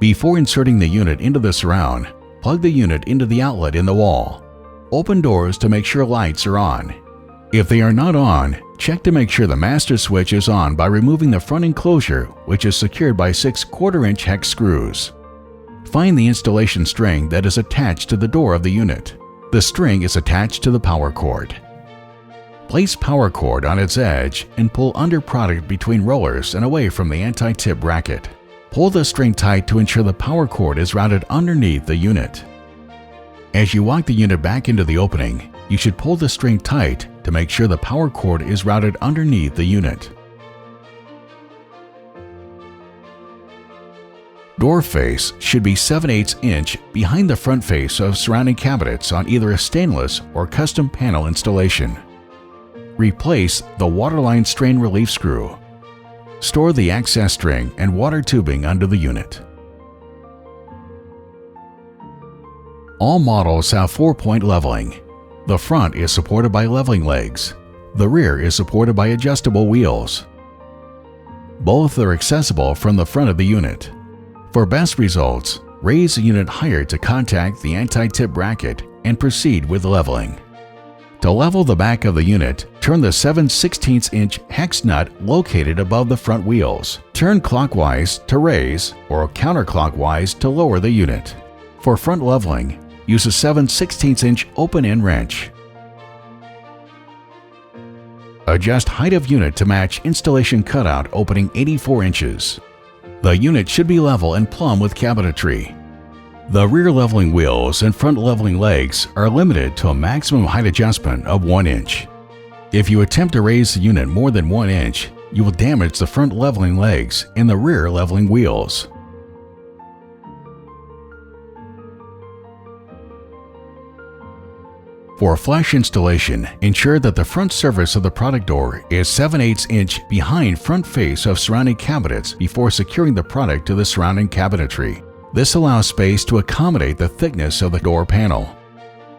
Before inserting the unit into the surround, plug the unit into the outlet in the wall. Open doors to make sure lights are on. If they are not on, check to make sure the master switch is on by removing the front enclosure, which is secured by 6 1/4-inch hex screws. Find the installation string that is attached to the door of the unit. The string is attached to the power cord. Place power cord on its edge and pull under product between rollers and away from the anti-tip bracket. Pull the string tight to ensure the power cord is routed underneath the unit. As you walk the unit back into the opening, you should pull the string tight to make sure the power cord is routed underneath the unit. Door face should be 7/8 inch behind the front face of surrounding cabinets on either a stainless or custom panel installation. Replace the waterline strain relief screw. Store the access string and water tubing under the unit. All models have 4-point leveling. The front is supported by leveling legs. The rear is supported by adjustable wheels. Both are accessible from the front of the unit. For best results, raise the unit higher to contact the anti-tip bracket and proceed with leveling. To level the back of the unit, turn the 7/16-inch hex nut located above the front wheels. Turn clockwise to raise or counterclockwise to lower the unit. For front leveling, use a 7/16-inch open-end wrench. Adjust height of unit to match installation cutout opening 84 inches. The unit should be level and plumb with cabinetry. The rear leveling wheels and front leveling legs are limited to a maximum height adjustment of 1 inch. If you attempt to raise the unit more than 1 inch, you will damage the front leveling legs and the rear leveling wheels. For flush installation, ensure that the front surface of the product door is 7/8 inch behind front face of surrounding cabinets before securing the product to the surrounding cabinetry. This allows space to accommodate the thickness of the door panel.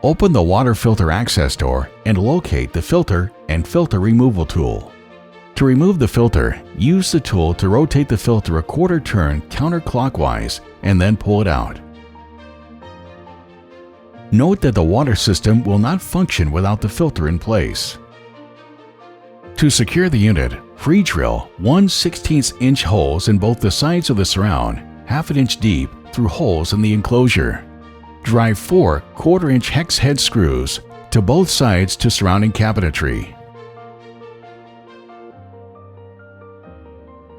Open the water filter access door and locate the filter and filter removal tool. To remove the filter, use the tool to rotate the filter a 1/4 turn counterclockwise and then pull it out. Note that the water system will not function without the filter in place. To secure the unit, free drill 1/16-inch holes in both the sides of the surround, 1/2 inch deep through holes in the enclosure. Drive 4 1/4-inch hex head screws to both sides to surrounding cabinetry.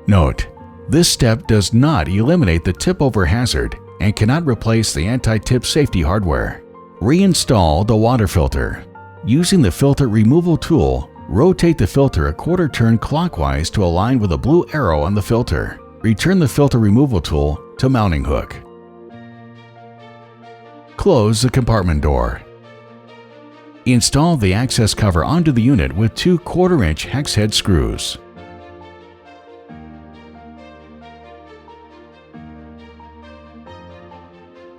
Note: this step does not eliminate the tip-over hazard and cannot replace the anti-tip safety hardware. Reinstall the water filter. Using the filter removal tool, rotate the filter a 1/4 turn clockwise to align with a blue arrow on the filter. Return the filter removal tool to mounting hook. Close the compartment door. Install the access cover onto the unit with 2 1/4-inch hex head screws.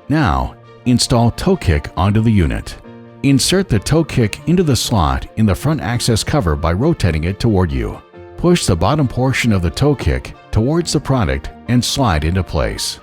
Now, install toe kick onto the unit. Insert the toe kick into the slot in the front access cover by rotating it toward you. Push the bottom portion of the toe kick towards the product and slide into place.